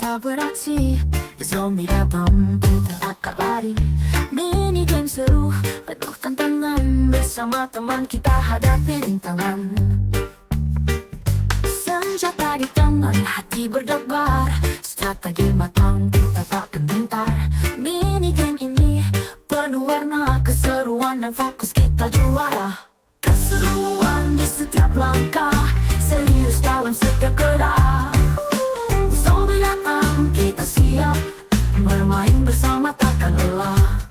kita beraksi. Zombie datang, kita akan lari. Mini game seru, penuh tantangan. Bersama teman kita hadapi rintangan. Senjata di tangan, hati berdebar. Strategi matang, kita tak gentar. Mini game ini penuh warna, keseruan dan fokus kita juara. Keseruan di setiap langkah, serius dalam setiap gerak. Zombie datang, kita siap bermain bersama takkan lelah.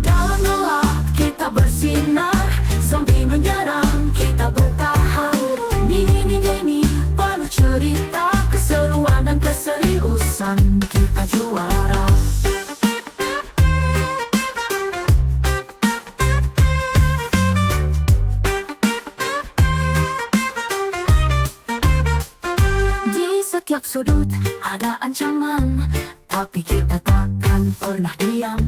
Dalam gelap kita bersinar, zombie menyerang, kita bertahan. Mini game penuh cerita, keseruan dan keseriusan, kita juara. Setiap sudut ada ancaman, tapi kita takkan pernah diam.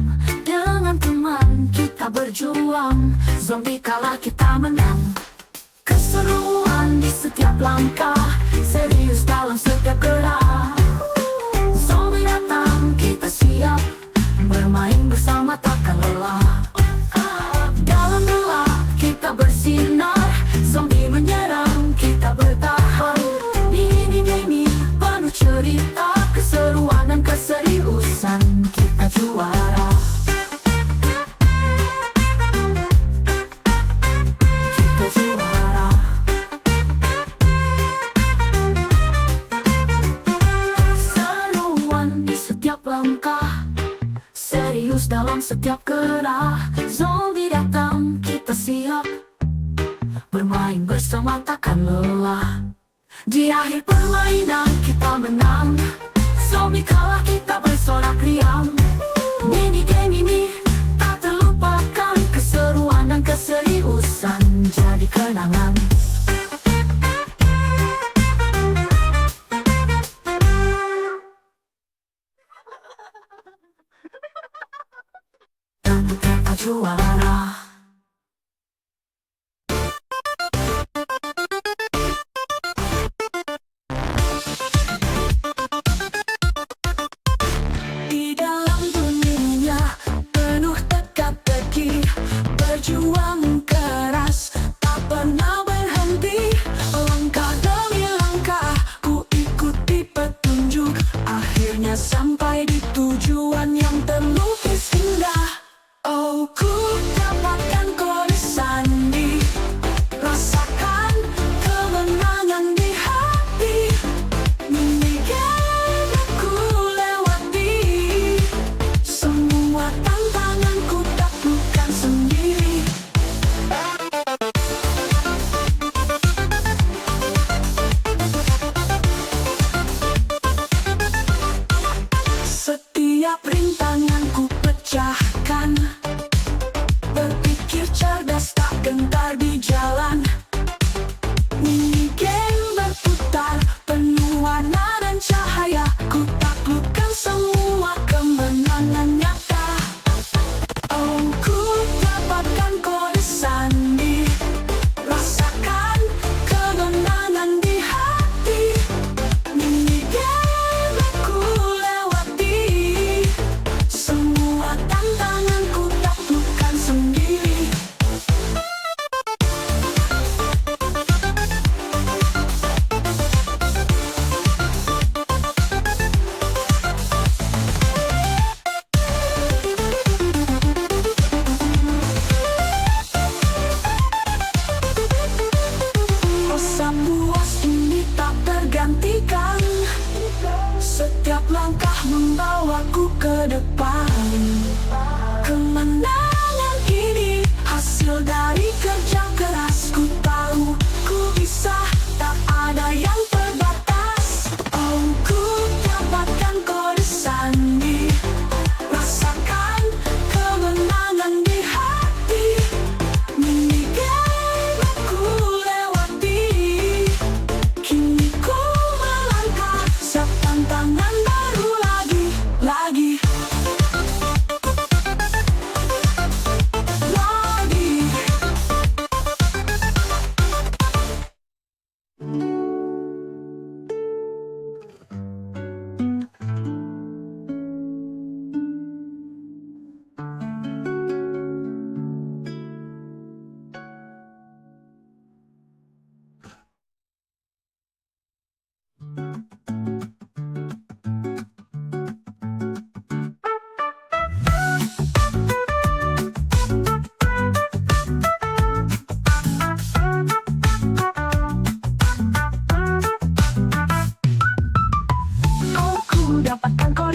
Dengan teman kita berjuang, zombie kalah kita menang. Keseruan di setiap langkah, serius dalam setiap gerak. Zombie datang, kita siap bermain bersama takkan lelah. Dalam gelap kita bersinar, zombie menyerang, kita bertahan. Mini penuh cerita, keseruan dan keseriusan, kita juara. Kita juara. Seruan di setiap langkah, serius dalam setiap gerak. Zombie datang, kita siap bermain bersama takkan lelah. Di akhir permainan kita menang, zombie kalah kita bersorak riang. Mini game ini tak terlupakan, keseruan dan keseriusan jadi kenangan. Dan kita juara. Berjuang keras, tak pernah berhenti. Langkah demi langkah, ku ikuti petunjuk. Akhirnya sampai di tujuan yang terlukis indah. Oh, ku dapatkan kode sandi, rasakan kemenangan di hati. Mini game ku lewati, semua tantanganku taklukkan sendiri. Setiap rintangan ku pecahkan, berpikir cerdas tak gentar di jalan. Mini game berputar, penuh warna dan cahaya. Ku taklukkan semua kemenangan nyata. Oh, ku dapatkan kode sandi, rasakan kemenangan di hati. Mini game ku lewati, semua tantanganku taklukkan sendiri. Rasa puas ini tak tergantikan, setiap langkah membawaku ke depan. Kemenangan ini hasil dari kerja keras. Ku tahu ku bisa, tak ada yang terbatas. Oh, ku dapatkan kode sandi, rasakan kemenangan di hati. Mini game ku lewati, kini ku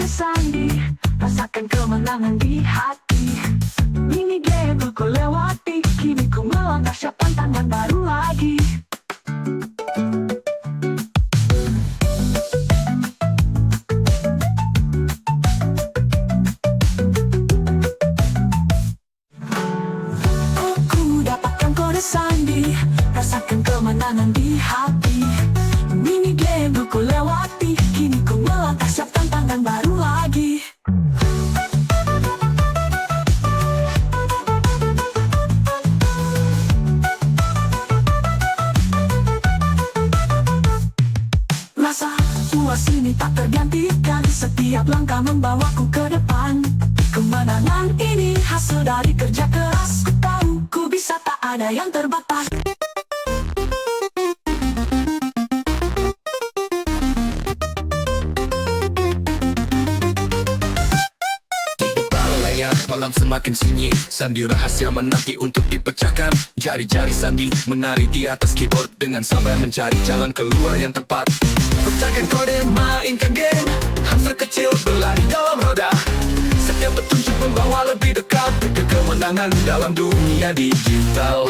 Sandi, rasakan kemenangan di hati. Mini game ku lewati, kini ku melangkah siap tantangan baru lagi. Ku dapatkan kode sandi, rasakan kemenangan di hati. Mini game ku lewati, kini ku melangkah siap tantangan baru lagi. Rasa puas ini tak tergantikan, setiap langkah membawaku ke depan. Kemenangan ini hasil dari kerja keras, ku tahu ku bisa, tak ada yang terbatas. Malam semakin sunyi, sandi rahasia menanti untuk dipecahkan. Jari-jari sandi menari di atas keyboard dengan sabar mencari jalan keluar yang tepat. Pecahkan kode, mainkan game, hamster kecil berlari dalam roda. Setiap petunjuk membawa lebih dekat ke kemenangan dalam dunia digital.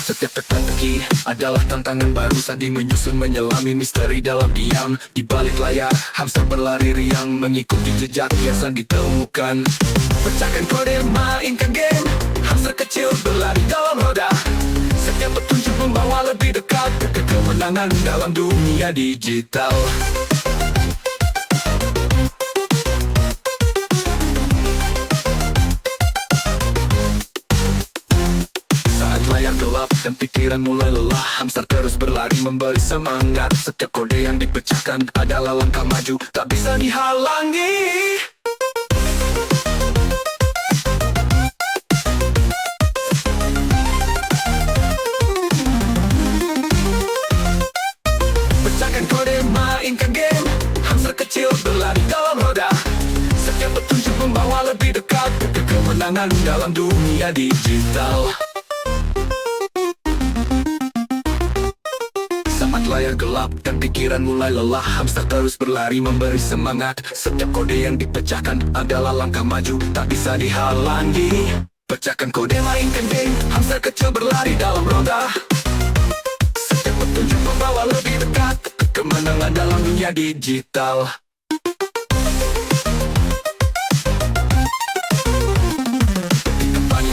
Setiap teka-teki adalah tantangan baru, sandi menyusun menyelami misteri dalam diam. Di balik layar, hamster berlari riang mengikuti jejak yang sandi temukan. Pecahkan kode, mainkan game, hamster kecil berlari dalam roda. Setiap petunjuk membawa lebih dekat ke kemenangan dalam dunia digital. Layar gelap dan pikiran mulai lelah, hamster terus berlari memberi semangat. Setiap kode yang dipecahkan adalah langkah maju, tak bisa dihalangi. Pecahkan kode, mainkan game, hamster kecil berlari dalam roda. Setiap petunjuk membawa lebih dekat ke kemenangan dalam dunia digital. Layar gelap dan pikiran mulai lelah, hamster terus berlari memberi semangat. Setiap kode yang dipecahkan adalah langkah maju, tak bisa dihalangi. Pecahkan kode, mainkan game, hamster kecil berlari dalam roda. Setiap petunjuk membawa lebih dekat ke kemenangan dalam dunia digital.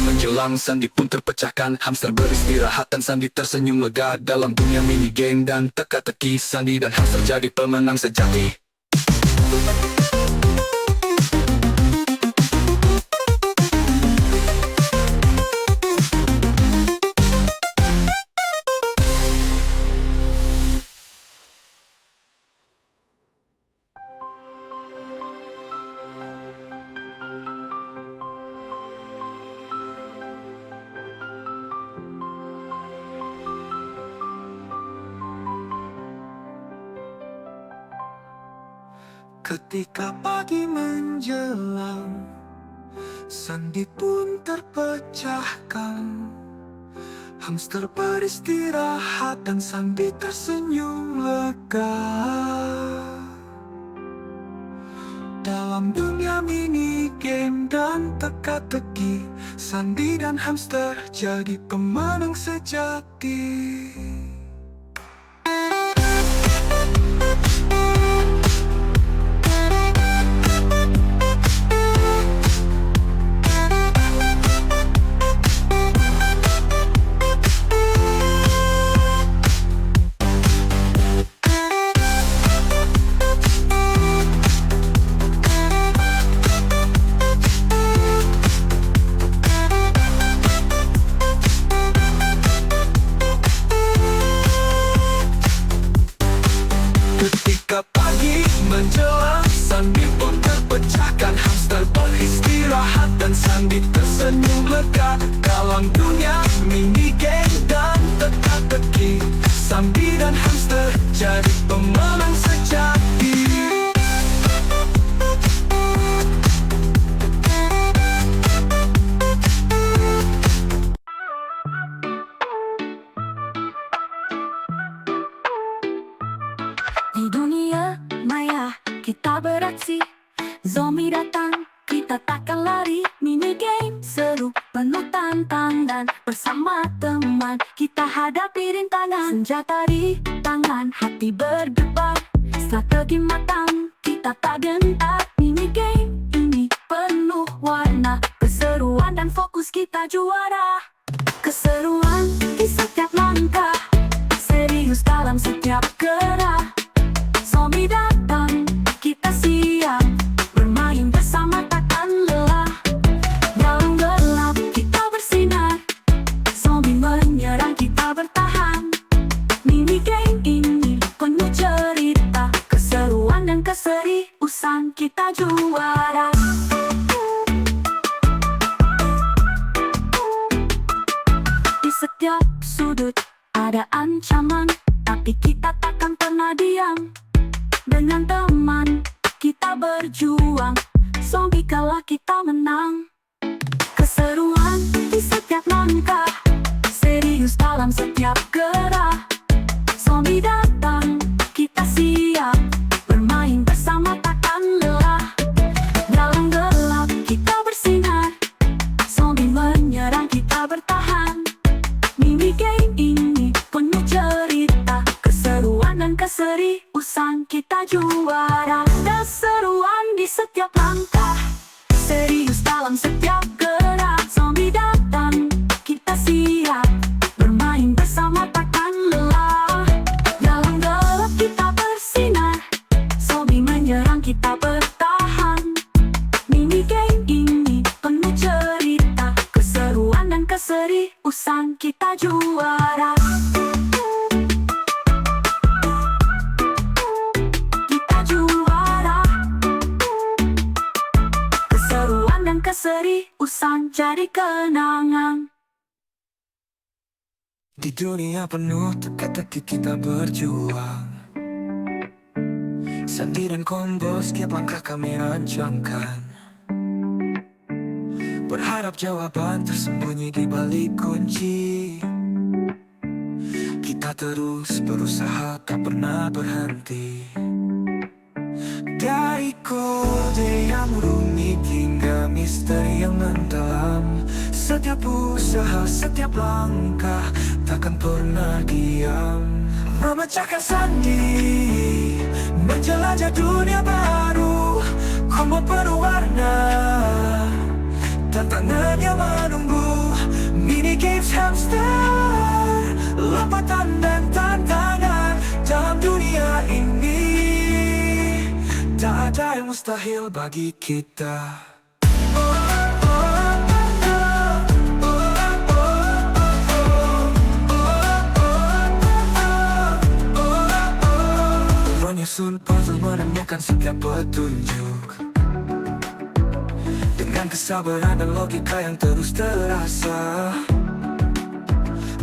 Menjelang sandi pun terpecahkan, hamster beristirahat dan sandi tersenyum lega. Dalam dunia mini game dan teka-teki, sandi dan hamster jadi pemenang sejati. Ketika pagi menjelang, sandi pun terpecahkan. Hamster beristirahat dan sandi tersenyum lega. Dalam dunia mini game dan teka-teki, sandi dan hamster jadi pemenang sejati. Ketika pagi menjelang, sandi pun terpecahkan. Hamster beristirahat dan sandi tersenyum lega. Dalam dunia mini game dan teka-teki, sandi dan hamster jadi pemenang sejati. Di dunia maya kita beraksi. Zombie datang, kita takkan lari. Mini game seru, penuh tantangan. Bersama teman, kita hadapi rintangan. Senjata di tangan, hati berdebar. Strategi matang, kita tak gentar. Mini game ini penuh warna. Keseruan dan fokus kita juara. Keseruan di setiap langkah, serius dalam setiap gerak. Zombie datang, kita siap. Bermain bersama takkan lelah. Dalam gelap kita bersinar. Zombie menyerang, kita bertahan. Mini game ini penuh cerita. Keseruan dan keseriusan kita juara. Di setiap sudut ada ancaman, tapi kita takkan pernah diam. Dengan teman kita berjuang, zombie kalah kita menang. Keseruan di setiap langkah, serius dalam setiap gerak. Zombie datang, kita siap. Bermain bersama takkan lelah. Dalam gelap kita bersinar. Zombie menyerang, kita bertahan. Mini game ini penuh cerita. Keseruan dan keseriusan kita juara. Keseruan di setiap langkah, serius dalam setiap gerak. Zombie datang, kita siap. Bermain bersama takkan lelah. Dalam gelap kita bersinar. Zombie menyerang, kita bertahan. Mini game ini penuh cerita. Keseruan dan keseriusan kita juara. Kita juara. Keseruan dan keseriusan jadi kenangan. Di dunia penuh teka-teki kita berjuang. Sandi dan combo setiap langkah kami rancangkan. Berharap jawaban tersembunyi di balik kunci. Kita terus berusaha, tak pernah berhenti. Dari kode yang rumit hingga misteri yang mendalam. Setiap usaha, setiap langkah takkan pernah diam. Memecahkan sandi, menjelajah dunia baru. Combo penuh warna, tantangannya menunggu. Mini games hamster, lompatan dan tantangan. Dalam dunia ini tak ada yang mustahil bagi kita. Menyusun puzzle, menemukan setiap petunjuk. Dengan kesabaran dan logika yang terus terasa.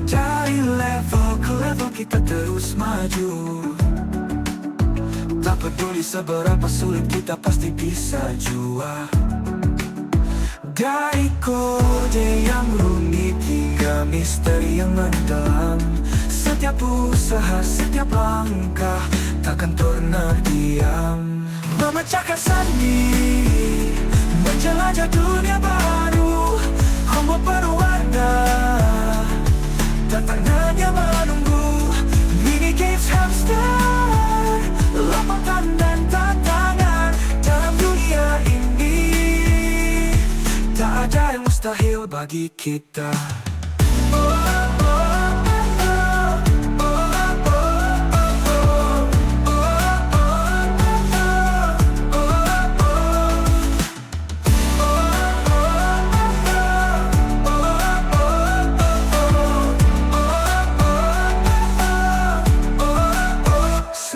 Dari level ke level kita terus maju. Tak peduli seberapa sulit, kita pasti bisa jua. Dari kode yang rumit hingga misteri yang mendalam. Setiap usaha, setiap langkah takkan pernah diam. Memecahkan sandi, menjelajah dunia baru. Combo penuh warna, tantangannya menunggu. Mini games hamster, lompatan dan tantangan. Dalam dunia ini tak ada yang mustahil bagi kita.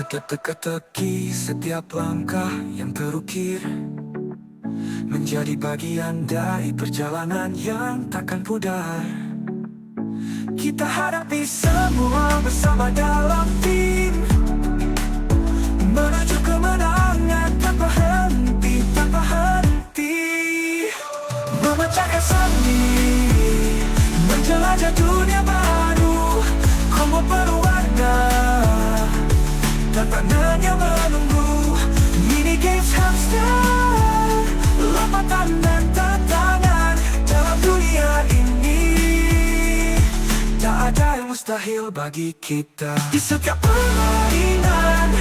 Setiap teka-teki, setiap langkah yang terukir menjadi bagian dari perjalanan yang takkan pudar. Kita hadapi semua bersama dalam tim, menuju kemenangan tanpa henti, tanpa henti. Memecahkan sandi, menjelajah dunia baru. Combo penuh warna, tantangannya menunggu. Mini mustahil bagi kita. Di setiap permainan,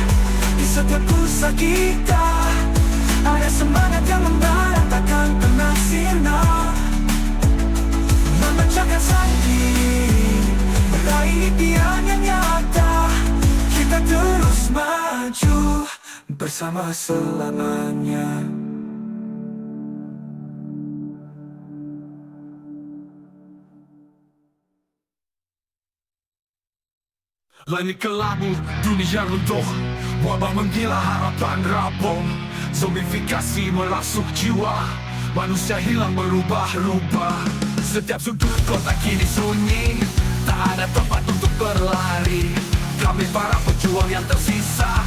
di setiap usaha kita, ada semangat yang membara takkan pernah sirna. Memecahkan sandi, meraih impian yang nyata. Kita terus maju bersama selamanya. Langit kelabu, dunia runtuh, wabah menggila, harapan rabung. Zombifikasi merasuk jiwa, manusia hilang berubah-ubah. Setiap sudut kota kini sunyi, tak ada tempat untuk berlari. Kami para pejuang yang tersisa,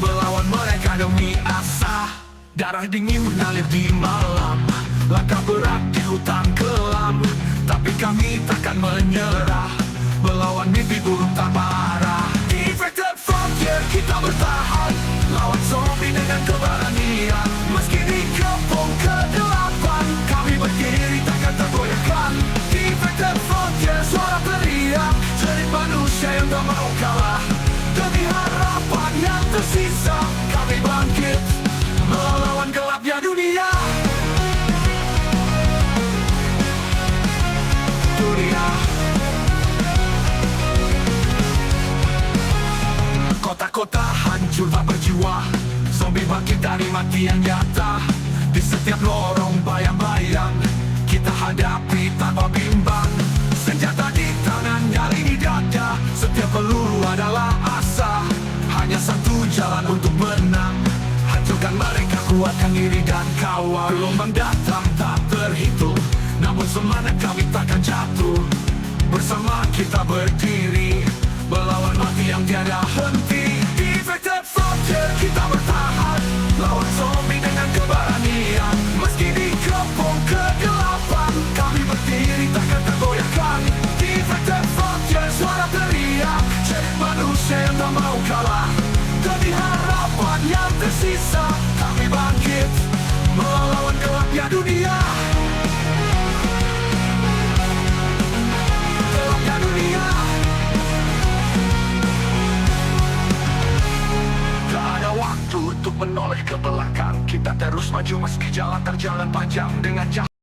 melawan mereka demi asa. Darah dingin mengalir di malam, langkah berat di hutan kelam. Tapi kami takkan menyerah, melawan mimpi buruk tanpa arah. Infected Frontier, kita bertahan, lawan zombie dengan keberanian. Meski dikepung kegelapan, kami berdiri takkan tergoyahkan. Infected Frontier, suara teriak, jadi manusia yang tak mau kalah. Demi harapan yang tersisa, kami bangkit, melawan gelapnya dunia. Kota-kota hancur tak berjiwa, zombie bangkit dari mati yang nyata. Di setiap lorong bayang-bayang, kita hadapi tanpa bimbang. Senjata di tangan, nyali di dada, setiap peluru adalah asa. Hanya satu jalan untuk menang, hancurkan mereka, kuatkan diri dan kawal. Gelombang datang tak terhitung, namun semangat kami takkan jatuh. Bersama kita berdiri, melawan mati yang tiada henti. Infected Frontier, kita bertahan, lawan zombie dengan keberanian. Meski dikepung kegelapan, kami berdiri takkan tergoyahkan. Infected Frontier, suara teriak, jadi manusia yang tak mau kalah. Demi harapan yang tersisa, kami bangkit, melawan gelapnya dunia. Gelapnya dunia. Waktu untuk menoleh ke belakang, kita terus maju meski jalan terjalan panjang dengan